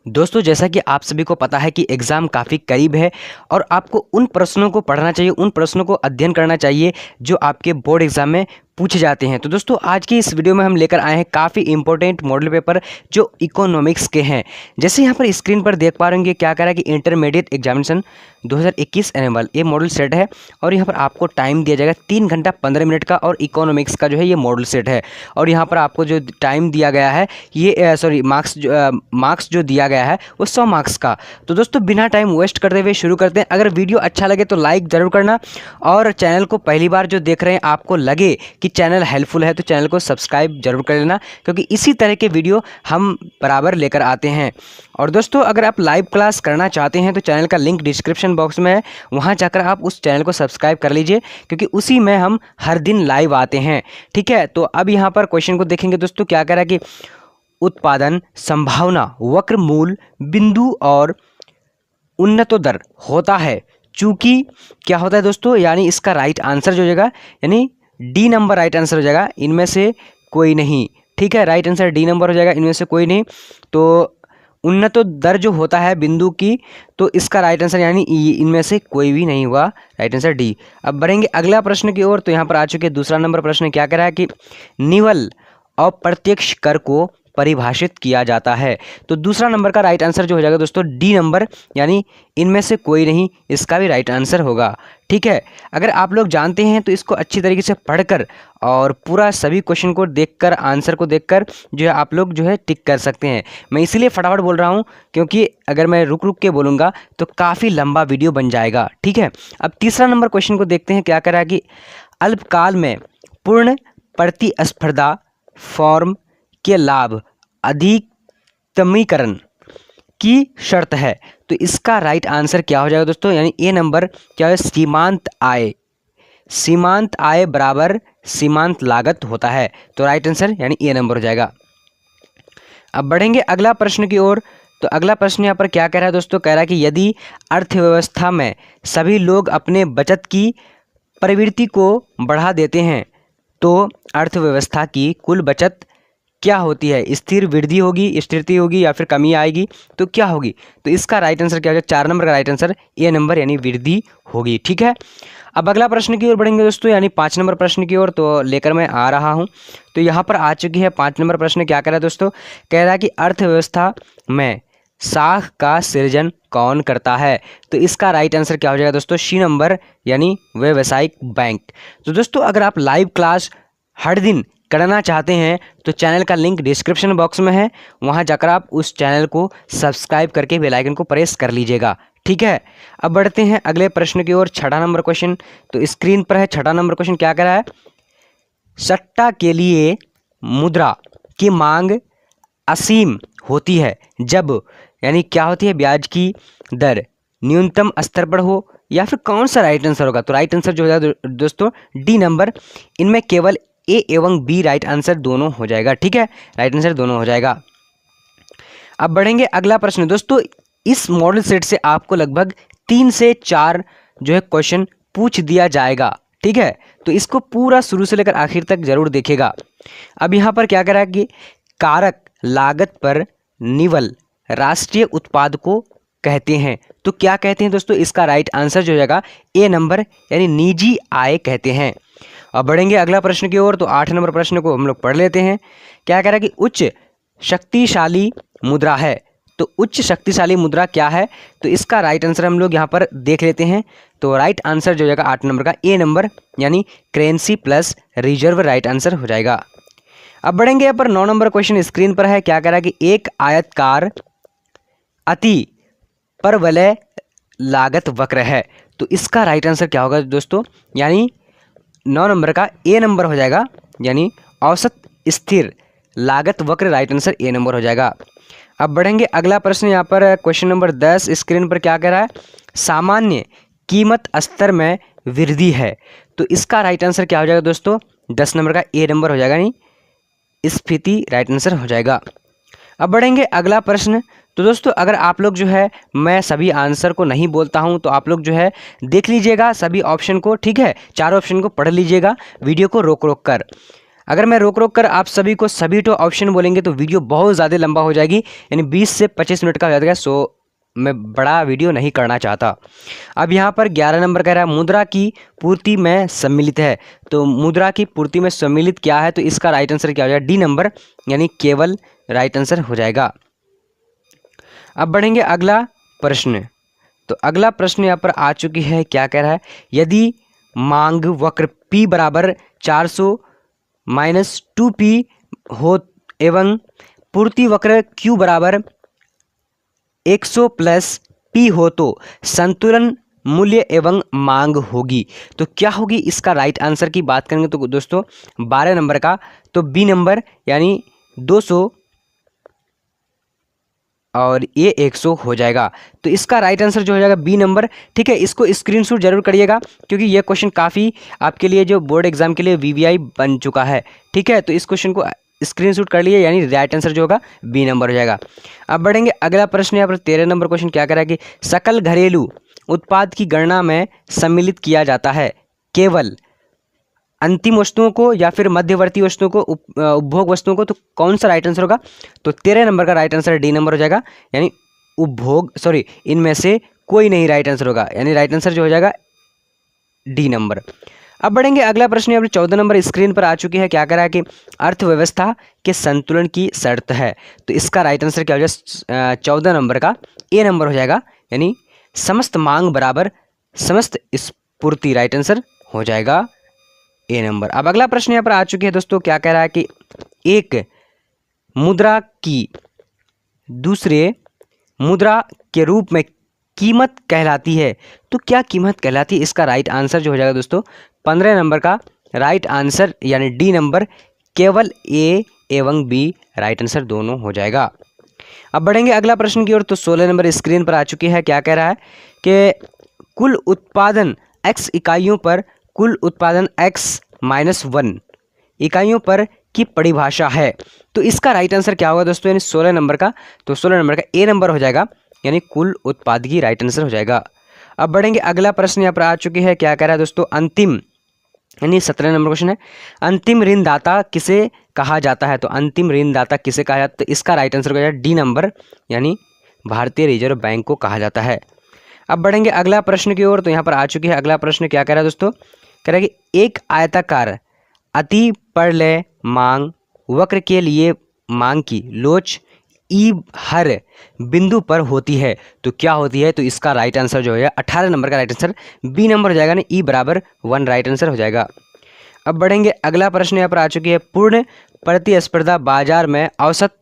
दोस्तों, जैसा कि आप सभी को पता है कि एग्ज़ाम काफ़ी करीब है और आपको उन प्रश्नों को पढ़ना चाहिए, उन प्रश्नों को अध्ययन करना चाहिए जो आपके बोर्ड एग्ज़ाम में पूछे जाते हैं। तो दोस्तों, आज की इस वीडियो में हम लेकर आए हैं काफ़ी इंपॉर्टेंट मॉडल पेपर जो इकोनॉमिक्स के हैं। जैसे यहाँ पर स्क्रीन पर देख पा रहे होंगे क्या कह रहा है कि इंटरमीडिएट एग्जामिनेशन 2021 एनुअल ये मॉडल सेट है और यहाँ पर आपको टाइम दिया जाएगा 3 घंटा 15 मिनट का और इकोनॉमिक्स का जो है ये मॉडल सेट है। और यहाँ पर आपको जो टाइम दिया गया है ये मार्क्स जो दिया गया है वो 100 मार्क्स का। तो दोस्तों, बिना टाइम वेस्ट करते हुए शुरू करते हैं। अगर वीडियो अच्छा लगे तो लाइक ज़रूर करना और चैनल को पहली बार जो देख रहे हैं आपको लगे कि चैनल हेल्पफुल है तो चैनल को सब्सक्राइब जरूर कर लेना, क्योंकि इसी तरह के वीडियो हम बराबर लेकर आते हैं। और दोस्तों, अगर आप लाइव क्लास करना चाहते हैं तो चैनल का लिंक डिस्क्रिप्शन बॉक्स में है, वहाँ जाकर आप उस चैनल को सब्सक्राइब कर लीजिए, क्योंकि उसी में हम हर दिन लाइव आते हैं। ठीक है, तो अब यहाँ पर क्वेश्चन को देखेंगे दोस्तों। क्या कह रहा है कि उत्पादन संभावना वक्र मूल बिंदु और उन्नतोदर होता है, चूंकि क्या होता है दोस्तों, यानी इसका राइट आंसर जो हो जाएगा, यानी डी नंबर राइट आंसर हो जाएगा, इनमें से कोई नहीं। ठीक है, राइट आंसर डी नंबर हो जाएगा, इनमें से कोई नहीं। तो उन्नतोदर जो होता है बिंदु की, तो इसका राइट आंसर यानी इनमें से कोई भी नहीं हुआ, राइट आंसर डी। अब बढ़ेंगे अगला प्रश्न की ओर। तो यहाँ पर आ चुके दूसरा नंबर प्रश्न। क्या कह रहा है कि निवल अप्रत्यक्ष कर को परिभाषित किया जाता है। तो दूसरा नंबर का राइट आंसर जो हो जाएगा दोस्तों डी नंबर, यानी इनमें से कोई नहीं, इसका भी राइट आंसर होगा। ठीक है, अगर आप लोग जानते हैं तो इसको अच्छी तरीके से पढ़कर और पूरा सभी क्वेश्चन को देखकर, आंसर को देखकर जो है आप लोग जो है टिक कर सकते हैं। मैं इसीलिए फटाफट बोल रहा हूँ, क्योंकि अगर मैं रुक रुक के बोलूँगा तो काफ़ी लंबा वीडियो बन जाएगा। ठीक है, अब तीसरा नंबर क्वेश्चन को देखते हैं। क्या कह रहा है कि अल्पकाल में पूर्ण प्रतिस्पर्धा फॉर्म के लाभ अधिकतमीकरण की शर्त है। तो इसका राइट आंसर क्या हो जाएगा दोस्तों, यानी ए नंबर क्या है, सीमांत आय। सीमांत आय बराबर सीमांत लागत होता है। तो राइट आंसर यानी ए नंबर हो जाएगा। अब बढ़ेंगे अगला प्रश्न की ओर। तो अगला प्रश्न यहाँ पर क्या कह रहा है दोस्तों, कह रहा है कि यदि अर्थव्यवस्था में सभी लोग अपने बचत की प्रवृत्ति को बढ़ा देते हैं तो अर्थव्यवस्था की कुल बचत क्या होती है, स्थिर वृद्धि होगी, स्थिरता होगी या फिर कमी आएगी, तो क्या होगी। तो इसका राइट आंसर क्या होगा, 4 नंबर का राइट आंसर ए नंबर यानी वृद्धि होगी। ठीक है, अब अगला प्रश्न की ओर बढ़ेंगे दोस्तों, यानी 5 नंबर प्रश्न की ओर तो लेकर मैं आ रहा हूं। तो यहाँ पर आ चुकी है 5 नंबर प्रश्न। क्या कह रहा है दोस्तों, कह रहा है कि अर्थव्यवस्था में साख का सृजन कौन करता है। तो इसका राइट आंसर क्या हो जाएगा दोस्तों, सी नंबर यानी व्यावसायिक बैंक। तो दोस्तों, अगर आप लाइव क्लास हर दिन करना चाहते हैं तो चैनल का लिंक डिस्क्रिप्शन बॉक्स में है, वहां जाकर आप उस चैनल को सब्सक्राइब करके बेल आइकन को प्रेस कर लीजिएगा। ठीक है, अब बढ़ते हैं अगले प्रश्न की ओर। 6ठा नंबर क्वेश्चन तो स्क्रीन पर है। 6ठा नंबर क्वेश्चन क्या कह रहा है, सट्टा के लिए मुद्रा की मांग असीम होती है जब, यानी क्या होती है, ब्याज की दर न्यूनतम स्तर पर हो, या फिर कौन सा राइट आंसर होगा। तो राइट आंसर जो हो जाएगा दोस्तों डी नंबर, इनमें केवल ए एवं बी राइट आंसर दोनों हो जाएगा। ठीक है, राइट आंसर दोनों हो जाएगा। अब बढ़ेंगे अगला प्रश्न दोस्तों। इस मॉडल सेट से आपको लगभग 3 से 4 जो है क्वेश्चन पूछ दिया जाएगा। ठीक है, तो इसको पूरा शुरू से लेकर आखिर तक जरूर देखेगा। अब यहाँ पर क्या कह रहा है कि कारक लागत पर निवल राष्ट्रीय उत्पाद को कहते हैं। तो क्या कहते हैं दोस्तों, इसका राइट आंसर जो हो जाएगा ए नंबर यानी निजी आय कहते हैं। अब बढ़ेंगे अगला प्रश्न की ओर। तो 8 नंबर प्रश्न को हम लोग पढ़ लेते हैं। क्या कह रहा है कि उच्च शक्तिशाली मुद्रा है। तो उच्च शक्तिशाली मुद्रा क्या है, तो इसका राइट आंसर हम लोग यहाँ पर देख लेते हैं। तो राइट आंसर जो हो जाएगा 8 नंबर का ए नंबर यानी currency plus reserve right answer हो जाएगा। अब बढ़ेंगे यहाँ पर 9 नंबर क्वेश्चन स्क्रीन पर है। क्या कह रहा है कि एक आयतकार अति परवलय लागत वक्र है। तो इसका राइट आंसर क्या होगा दोस्तों, यानी 9 नंबर का ए नंबर हो जाएगा, यानी औसत स्थिर लागत वक्र राइट आंसर ए नंबर हो जाएगा। अब बढ़ेंगे अगला प्रश्न यहाँ पर क्वेश्चन नंबर 10 स्क्रीन पर। क्या कह रहा है, सामान्य कीमत स्तर में वृद्धि है। तो इसका राइट आंसर क्या हो जाएगा दोस्तों, 10 नंबर का ए नंबर हो जाएगा, यानी स्फीति राइट आंसर हो जाएगा। अब बढ़ेंगे अगला प्रश्न। तो दोस्तों, अगर आप लोग जो है, मैं सभी आंसर को नहीं बोलता हूं, तो आप लोग जो है देख लीजिएगा सभी ऑप्शन को। ठीक है, चारों ऑप्शन को पढ़ लीजिएगा वीडियो को रोक रोक कर। अगर मैं रोक रोक कर आप सभी को सभी तो ऑप्शन बोलेंगे तो वीडियो बहुत ज़्यादा लंबा हो जाएगी, यानी 20 से 25 मिनट का हो जाएगा। सो मैं बड़ा वीडियो नहीं करना चाहता। अब यहाँ पर 11 नंबर कह रहा है मुद्रा की पूर्ति में सम्मिलित है। तो मुद्रा की पूर्ति में सम्मिलित क्या है, तो इसका राइट आंसर क्या हो जाएगा, डी नंबर, यानी केवल राइट आंसर हो जाएगा। अब बढ़ेंगे अगला प्रश्न। तो अगला प्रश्न यहाँ पर आ चुकी है, क्या कह रहा है, यदि मांग वक्र P बराबर 400 माइनस 2P हो एवं पूर्ति वक्र Q बराबर 100 प्लस P हो तो संतुलन मूल्य एवं मांग होगी। तो क्या होगी, इसका राइट आंसर की बात करेंगे तो दोस्तों 12 नंबर का, तो बी नंबर यानी 200 और ये 100 हो जाएगा। तो इसका राइट आंसर जो हो जाएगा बी नंबर। ठीक है, इसको स्क्रीनशॉट जरूर करिएगा क्योंकि ये क्वेश्चन काफ़ी आपके लिए जो बोर्ड एग्जाम के लिए वीवीआई बन चुका है। ठीक है, तो इस क्वेश्चन को स्क्रीनशॉट कर लिए, यानी राइट आंसर जो होगा बी नंबर हो जाएगा। अब बढ़ेंगे अगला प्रश्न, यहाँ पर 13 नंबर क्वेश्चन क्या कह रहा है कि सकल घरेलू उत्पाद की गणना में सम्मिलित किया जाता है केवल अंतिम वस्तुओं को या फिर मध्यवर्ती वस्तुओं को, उपभोग वस्तुओं को, तो कौन सा राइट आंसर होगा, तो 13 नंबर का राइट आंसर डी नंबर हो जाएगा, यानी उपभोग, सॉरी, इनमें से कोई नहीं राइट आंसर होगा, यानी राइट आंसर जो हो जाएगा डी नंबर। अब बढ़ेंगे अगला प्रश्न, यहाँ पर 14 नंबर स्क्रीन पर आ चुकी है, क्या कह रहा है कि अर्थव्यवस्था के संतुलन की शर्त है। तो इसका राइट आंसर क्या हो जाएगा, 14 नंबर का ए नंबर हो जाएगा, यानी समस्त मांग बराबर समस्त स्फूर्ति, राइट आंसर हो जाएगा ए नंबर। अब अगला प्रश्न यहाँ पर आ चुकी है दोस्तों, क्या कह रहा है कि एक मुद्रा की दूसरे मुद्रा के रूप में कीमत कहलाती है। तो क्या कीमत कहलाती है, इसका राइट आंसर जो हो जाएगा दोस्तों 15 नंबर का राइट आंसर, यानी डी नंबर, केवल ए एवं बी राइट आंसर दोनों हो जाएगा। अब बढ़ेंगे अगला प्रश्न की ओर। तो 16 नंबर स्क्रीन पर आ चुकी है, क्या कह रहा है कि कुल उत्पादन x इकाइयों पर कुल उत्पादन x माइनस 1 इकाइयों पर की परिभाषा है। तो इसका राइट आंसर क्या होगा दोस्तों, यानी 16 नंबर का, तो 16 नंबर का ए नंबर हो जाएगा, यानी कुल उत्पाद की राइट आंसर हो जाएगा। अब बढ़ेंगे अगला प्रश्न यहाँ पर आ चुकी है, क्या कह रहा है दोस्तों, अंतिम, यानी 17 नंबर क्वेश्चन है, अंतिम ऋणदाता किसे कहा जाता है। तो अंतिम ऋणदाता किसे कहा जाता है, तो इसका राइट आंसर हो जाएगा डी नंबर, यानी भारतीय रिजर्व बैंक को कहा जाता है। अब बढ़ेंगे अगला प्रश्न की ओर। तो यहाँ पर आ चुकी है अगला प्रश्न, क्या कह रहा है दोस्तों, कह रहा है कि एक आयताकार अति परलय मांग वक्र के लिए मांग की लोच ई हर बिंदु पर होती है। तो क्या होती है, तो इसका राइट आंसर जो है 18 नंबर का राइट आंसर बी नंबर हो जाएगा, ना ई बराबर 1 राइट आंसर हो जाएगा। अब बढ़ेंगे अगला प्रश्न यहाँ पर आ चुकी है, पूर्ण प्रतिस्पर्धा बाजार में औसत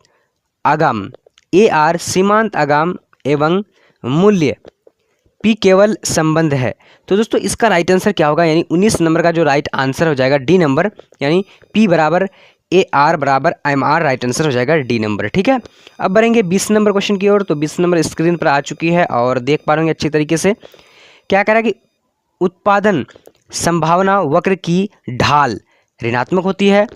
आगाम ए आर सीमांत आगाम एवं मूल्य पी केवल संबंध है। तो दोस्तों इसका राइट आंसर क्या होगा, यानी 19 नंबर का जो राइट आंसर हो जाएगा डी नंबर, यानी पी बराबर ए आर बराबर एम आर राइट आंसर हो जाएगा डी नंबर। ठीक है, अब बढ़ेंगे 20 नंबर क्वेश्चन की ओर। तो 20 नंबर स्क्रीन पर आ चुकी है और देख पा रहे अच्छी तरीके से, क्या कह रहा है कि उत्पादन संभावना वक्र की ढाल ऋणात्मक होती है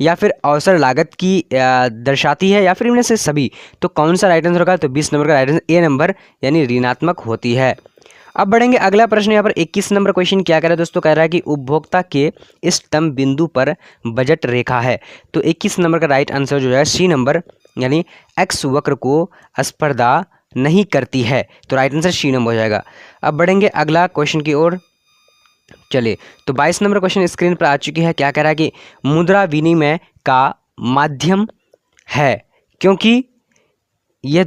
या फिर अवसर लागत की दर्शाती है या फिर इनमें से सभी। तो कौन सा राइट आंसर होगा, तो 20 नंबर का राइट आंसर ए नंबर, यानी ऋणात्मक होती है। अब बढ़ेंगे अगला प्रश्न यहाँ पर 21 नंबर क्वेश्चन, क्या कह रहा है दोस्तों, कह रहा है कि उपभोक्ता के इष्टतम बिंदु पर बजट रेखा है। तो 21 नंबर का राइट आंसर जो है सी नंबर, यानी एक्स वक्र को स्पर्धा नहीं करती है। तो राइट आंसर सी नंबर हो जाएगा। अब बढ़ेंगे अगला क्वेश्चन की ओर। चलिए, तो 22 नंबर क्वेश्चन स्क्रीन पर आ चुकी है, क्या कह रहा है कि मुद्रा विनिमय का माध्यम है क्योंकि यह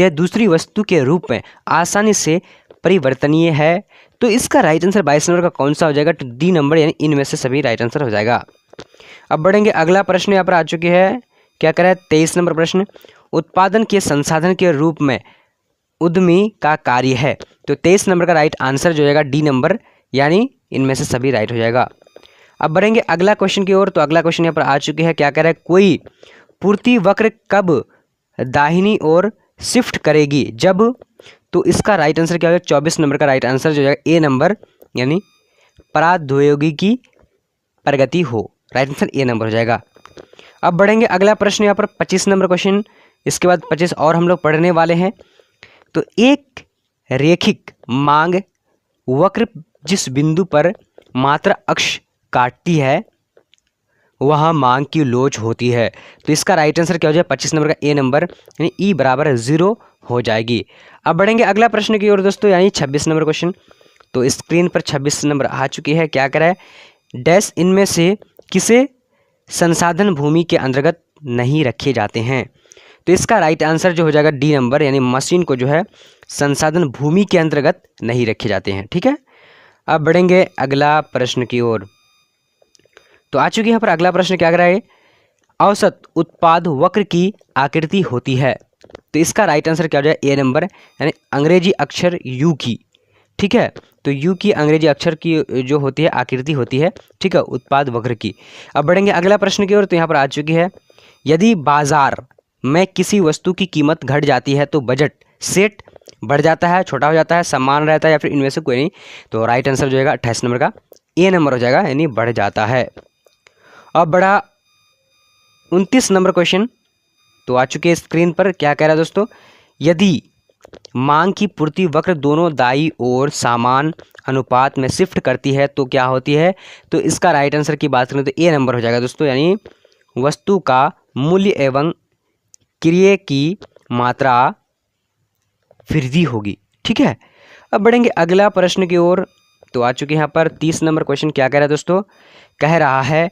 दूसरी वस्तु के रूप में आसानी से परिवर्तनीय है। तो इसका राइट आंसर 22 नंबर का कौन सा हो जाएगा, तो डी नंबर, यानी इनमें से सभी राइट आंसर हो जाएगा। अब बढ़ेंगे अगला प्रश्न यहाँ पर आ चुकी है, क्या कह रहा है 23 नंबर प्रश्न, उत्पादन के संसाधन के रूप में उद्यमी का कार्य है। तो 23 नंबर का राइट आंसर जो होगा डी नंबर, यानी इनमें से सभी राइट हो जाएगा। अब बढ़ेंगे अगला क्वेश्चन की ओर। तो अगला क्वेश्चन यहाँ पर आ चुकी है, क्या कह रहा है, कोई पूर्ति वक्र कब दाहिनी ओर शिफ्ट करेगी जब। तो इसका राइट आंसर क्या होगा, 24 नंबर का राइट आंसर जो जाएगा ए नंबर, यानी प्रौद्योगिकी की प्रगति हो, राइट आंसर ए नंबर हो जाएगा। अब बढ़ेंगे अगला प्रश्न यहाँ पर 25 नंबर क्वेश्चन, इसके बाद 25 और हम लोग पढ़ने वाले हैं। तो एक रेखिक मांग वक्र जिस बिंदु पर मात्रा अक्ष काटती है वह मांग की लोच होती है। तो इसका राइट आंसर क्या हो जाएगा 25 नंबर का ए नंबर यानी ई बराबर 0 हो जाएगी। अब बढ़ेंगे अगला प्रश्न की ओर दोस्तों, यानी 26 नंबर क्वेश्चन। तो स्क्रीन पर 26 नंबर आ चुकी है। क्या करा है, डैश इनमें से किसे संसाधन भूमि के अंतर्गत नहीं रखे जाते हैं। तो इसका राइट आंसर जो हो जाएगा डी नंबर, यानी मशीन को जो है संसाधन भूमि के अंतर्गत नहीं रखे जाते हैं। ठीक है, अब बढ़ेंगे अगला प्रश्न की ओर। तो आ चुकी है यहाँ पर अगला प्रश्न। क्या कर रहा है, औसत उत्पाद वक्र की आकृति होती है। तो इसका राइट आंसर क्या हो जाएगा ए नंबर, यानी अंग्रेजी अक्षर यू की। ठीक है, तो यू की अंग्रेजी अक्षर की जो होती है आकृति होती है, ठीक है, उत्पाद वक्र की। अब बढ़ेंगे अगला प्रश्न की ओर। तो यहाँ पर आ चुकी है, यदि बाजार में किसी वस्तु की कीमत घट जाती है तो बजट सेट बढ़ जाता है, छोटा हो जाता है, समान रहता है, या फिर इनमें से कोई नहीं। तो राइट आंसर जो है 28 नंबर का ए नंबर हो जाएगा, यानी बढ़ जाता है। अब बढ़ा 29 नंबर क्वेश्चन। तो आ चुके स्क्रीन पर। क्या कह रहा है दोस्तों, यदि मांग की पूर्ति वक्र दोनों दाईं ओर समान अनुपात में शिफ्ट करती है तो क्या होती है। तो इसका राइट आंसर की बात करें तो ए नंबर हो जाएगा दोस्तों, यानी वस्तु का मूल्य एवं क्रय की मात्रा वृद्धि होगी। ठीक है, अब बढ़ेंगे अगला प्रश्न की ओर। तो आ चुके हैं यहाँ पर 30 नंबर क्वेश्चन। क्या कह रहा है दोस्तों, कह रहा है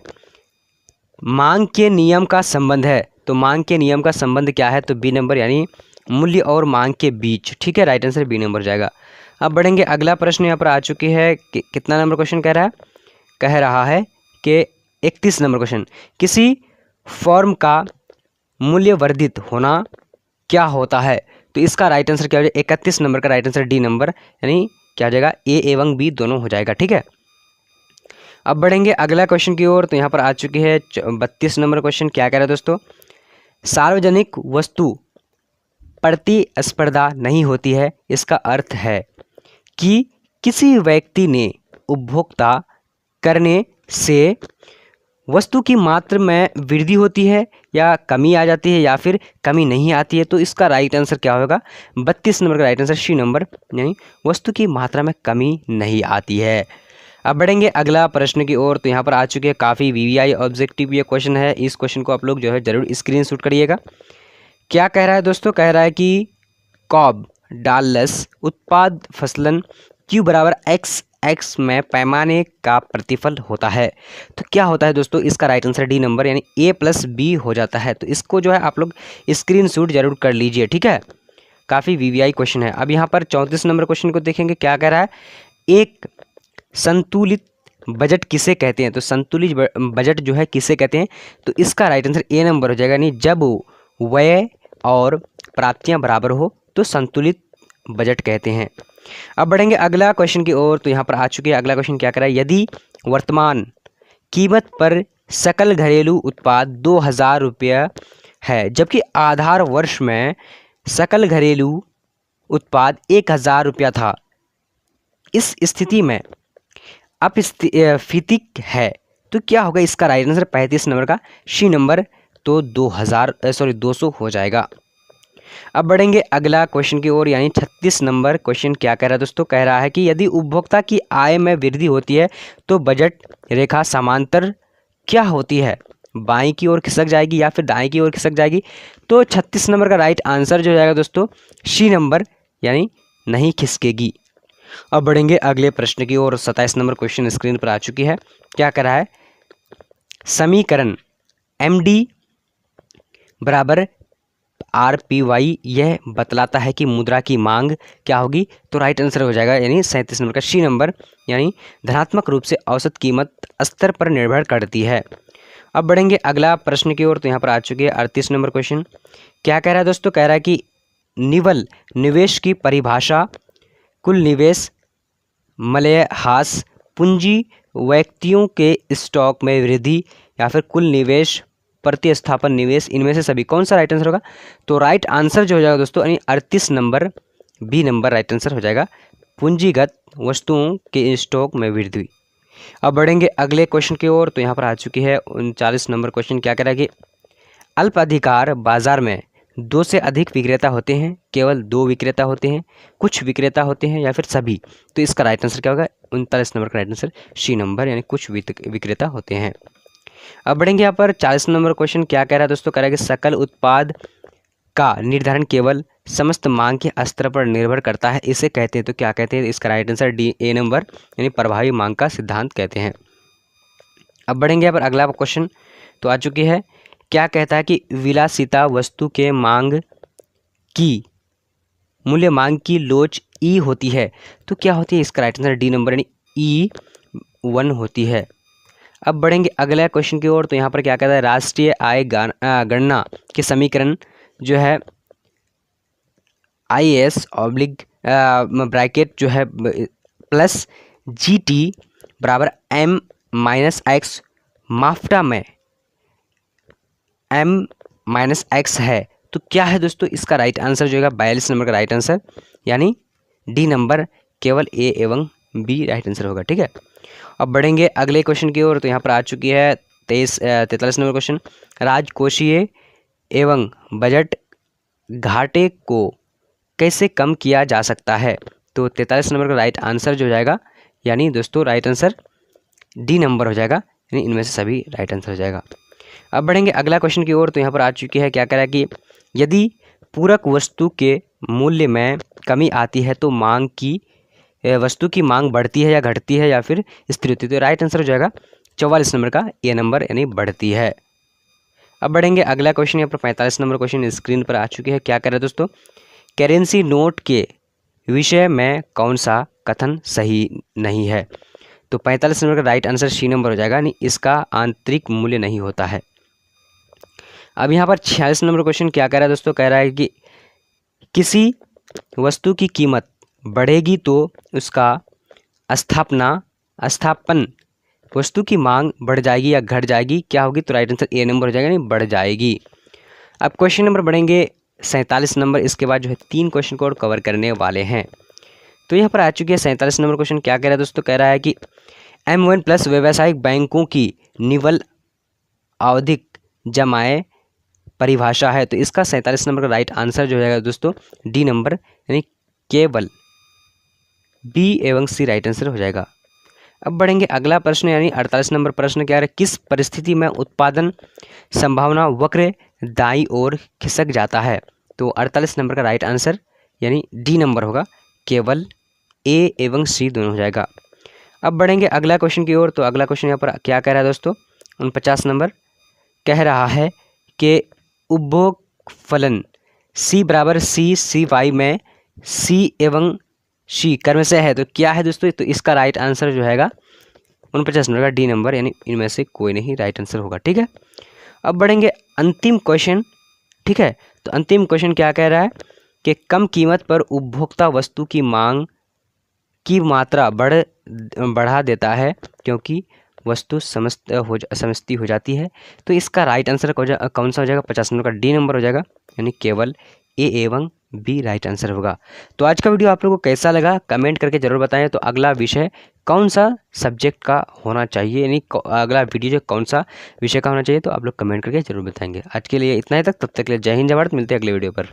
मांग के नियम का संबंध है। तो मांग के नियम का संबंध क्या है, तो बी नंबर, यानी मूल्य और मांग के बीच। ठीक है, राइट आंसर बी नंबर जाएगा। अब बढ़ेंगे अगला प्रश्न यहाँ पर आ चुकी है। कितना नंबर क्वेश्चन कह रहा है, कह रहा है कि 31 नंबर क्वेश्चन, किसी फॉर्म का मूल्य वर्धित होना क्या होता है। तो इसका राइट आंसर क्या हो जाएगा 31 नंबर का राइट आंसर डी नंबर, यानी क्या हो जाएगा ए एवं बी दोनों हो जाएगा। ठीक है, अब बढ़ेंगे अगला क्वेश्चन की ओर। तो यहाँ पर आ चुकी है 32 नंबर क्वेश्चन। क्या कह रहा है दोस्तों, सार्वजनिक वस्तु प्रतिस्पर्धा नहीं होती है। इसका अर्थ है कि किसी व्यक्ति ने उपभोक्ता करने से वस्तु की मात्रा में वृद्धि होती है या कमी आ जाती है या फिर कमी नहीं आती है। तो इसका राइट आंसर क्या होगा 32 नंबर का राइट आंसर सी नंबर, यानी वस्तु की मात्रा में कमी नहीं आती है। अब बढ़ेंगे अगला प्रश्न की ओर। तो यहाँ पर आ चुके हैं काफ़ी वीवीआई ऑब्जेक्टिव ये क्वेश्चन है। इस क्वेश्चन को आप लोग जो है जरूर स्क्रीनशॉट करिएगा। क्या कह रहा है दोस्तों, कह रहा है कि कॉब डालस उत्पाद फसलन क्यू बराबर एक्स में पैमाने का प्रतिफल होता है। तो क्या होता है दोस्तों, इसका राइट आंसर डी नंबर, यानी ए प्लस बी हो जाता है। तो इसको जो है आप लोग स्क्रीनशॉट जरूर कर लीजिए। ठीक है, काफ़ी वीवीआई क्वेश्चन है। अब यहाँ पर 34 नंबर क्वेश्चन को देखेंगे। क्या कह रहा है, एक संतुलित बजट किसे कहते हैं। तो संतुलित बजट जो है किसे कहते हैं। तो इसका राइट आंसर ए नंबर हो जाएगा, यानी जब व्यय और प्राप्तियां बराबर हो तो संतुलित बजट कहते हैं। अब बढ़ेंगे अगला क्वेश्चन की ओर। तो यहाँ पर आ चुके हैं अगला क्वेश्चन। क्या करा है, यदि वर्तमान कीमत पर सकल घरेलू उत्पाद 2000 रुपये है जबकि आधार वर्ष में सकल घरेलू उत्पाद 1000 रुपया था, इस स्थिति में अपस्फीतिक है, तो क्या होगा। इसका राइट आंसर 35 नंबर का सी नंबर, तो 200 हो जाएगा। अब बढ़ेंगे अगला क्वेश्चन की ओर, यानी 36 नंबर क्वेश्चन। क्या कह रहा है दोस्तों, कह रहा है कि यदि उपभोक्ता की आय में वृद्धि होती है तो बजट रेखा समांतर क्या होती है, बाईं की ओर खिसक जाएगी या फिर दाएं की ओर खिसक जाएगी। तो 36 नंबर का राइट आंसर जो हो जाएगा दोस्तों सी नंबर, यानी नहीं खिसकेगी। अब बढ़ेंगे अगले प्रश्न की ओर। 27 नंबर क्वेश्चन स्क्रीन पर आ चुकी है। क्या कह रहा है, समीकरण MD बराबर RPY यह बतलाता है कि मुद्रा की मांग क्या होगी। तो राइट आंसर हो जाएगा, यानी 37 नंबर का सी नंबर, यानी धनात्मक रूप से औसत कीमत स्तर पर निर्भर करती है। अब बढ़ेंगे अगला प्रश्न की ओर। तो यहाँ पर आ चुके हैं 38 नंबर क्वेश्चन। क्या कह रहा है दोस्तों, कह रहा है कि निवल निवेश की परिभाषा कुल निवेश, मूल्यह्रास, पूंजी, व्यक्तियों के स्टॉक में वृद्धि या फिर कुल निवेश, प्रतिस्थापन निवेश, इनमें से सभी कौन सा राइट आंसर होगा। तो राइट आंसर जो हो जाएगा दोस्तों, यानी 38 number B number right answer हो जाएगा, पूंजीगत वस्तुओं के स्टॉक में वृद्धि। अब बढ़ेंगे अगले क्वेश्चन की ओर। तो यहाँ पर आ चुकी है 39 नंबर क्वेश्चन। क्या कह रहा है कि अल्पाधिकार बाजार में 2 से अधिक विक्रेता होते हैं, केवल 2 विक्रेता होते हैं, कुछ विक्रेता होते हैं या फिर सभी। तो इसका राइट आंसर क्या होगा 39 नंबर का राइट आंसर सी नंबर, यानी कुछ विक्रेता होते हैं। अब बढ़ेंगे यहाँ पर 40 नंबर क्वेश्चन क्या कह रहा है दोस्तों, कह रहा है कि सकल उत्पाद का निर्धारण केवल समस्त मांग के स्तर पर निर्भर करता है, इसे कहते हैं, तो क्या कहते हैं, इसका right answer D A number यानी प्रभावी मांग का सिद्धांत कहते हैं। अब बढ़ेंगे यहाँ पर अगला क्वेश्चन तो आ चुकी है, क्या कहता है कि विलासिता वस्तु के मांग की मूल्य मांग की लोच ई होती है, तो क्या होती है, इसका राइट आंसर डी नंबर यानी E1 होती है। अब बढ़ेंगे अगले क्वेश्चन की ओर, तो यहाँ पर क्या कहता है, राष्ट्रीय आय गणना के समीकरण जो है IAS ऑब्लिक ब्रैकेट जो है प्लस GT बराबर M-X माफ्टा में M-X है, तो क्या है दोस्तों, इसका राइट आंसर जो है 42 नंबर का राइट आंसर यानी डी नंबर, केवल ए एवं बी राइट आंसर होगा। ठीक है, अब बढ़ेंगे अगले क्वेश्चन की ओर, तो यहाँ पर आ चुकी है 43 नंबर क्वेश्चन, राजकोषीय एवं बजट घाटे को कैसे कम किया जा सकता है, तो 43 नंबर का राइट आंसर जो हो जाएगा यानी दोस्तों राइट आंसर डी नंबर हो जाएगा, यानी इनमें से सभी राइट आंसर हो जाएगा। अब बढ़ेंगे अगला क्वेश्चन की ओर, तो यहाँ पर आ चुकी है, क्या कह रहा है कि यदि पूरक वस्तु के मूल्य में कमी आती है तो मांग की वस्तु की मांग बढ़ती है या घटती है या फिर स्थिर होती है, तो राइट आंसर हो जाएगा 44 नंबर का ए नंबर यानी बढ़ती है। अब बढ़ेंगे अगला क्वेश्चन, यहाँ पर 45 नंबर क्वेश्चन स्क्रीन पर आ चुकी है, क्या कह रहा है दोस्तों, करेंसी नोट के विषय में कौन सा कथन सही नहीं है, तो 45 नंबर का राइट आंसर सी नंबर हो जाएगा, यानी इसका आंतरिक मूल्य नहीं होता है। अब यहाँ पर 46 नंबर क्वेश्चन क्या कह रहा है दोस्तों, कह रहा है कि किसी वस्तु की कीमत बढ़ेगी तो उसका स्थापन वस्तु की मांग बढ़ जाएगी या घट जाएगी, क्या होगी, तो राइट आंसर ए नंबर हो जाएगा, नहीं बढ़ जाएगी। अब क्वेश्चन नंबर बढ़ेंगे 47 नंबर, इसके बाद जो है 3 क्वेश्चन को और कवर करने वाले हैं। तो यहाँ पर आ चुकी है 47 नंबर क्वेश्चन, क्या कह रहा है दोस्तों, कह रहा है कि M1 प्लस व्यावसायिक बैंकों की निवल आवधिक जमाए परिभाषा है, तो इसका 47 नंबर का राइट आंसर जो हो जाएगा दोस्तों डी नंबर यानी केवल बी एवं सी राइट आंसर हो जाएगा। अब बढ़ेंगे अगला प्रश्न यानी 48 नंबर प्रश्न, क्या है, किस परिस्थिति में उत्पादन संभावना वक्र दाईं ओर खिसक जाता है, तो 48 नंबर का राइट आंसर यानी डी नंबर होगा, केवल ए एवं सी दोनों हो जाएगा। अब बढ़ेंगे अगला क्वेश्चन की ओर, तो अगला क्वेश्चन यहाँ पर क्या कह रहा है दोस्तों, 49 नंबर कह रहा है कि उपभोग फलन सी बराबर सी वाई में सी एवं शी कर्म से है, तो क्या है दोस्तों, तो इसका राइट आंसर जो हैगा 49 नंबर का डी नंबर यानी इनमें से कोई नहीं राइट आंसर होगा। ठीक है, अब बढ़ेंगे अंतिम क्वेश्चन। ठीक है, तो अंतिम क्वेश्चन क्या कह रहा है कि कम कीमत पर उपभोक्ता वस्तु की मांग की मात्रा बढ़ा देता है क्योंकि वस्तु सस्ती हो जाती है, तो इसका राइट आंसर कौन सा हो जाएगा, 50 नंबर का डी नंबर हो जाएगा, यानी केवल ए एवं बी राइट आंसर होगा। तो आज का वीडियो आप लोगों को कैसा लगा कमेंट करके जरूर बताएं। तो अगला विषय कौन सा सब्जेक्ट का होना चाहिए, यानी अगला वीडियो जो कौन सा विषय का होना चाहिए, तो आप लोग कमेंट करके जरूर बताएंगे। आज के लिए इतना ही तक, तब तक के लिए जय हिंद जय भारत, मिलते हैं अगले वीडियो पर।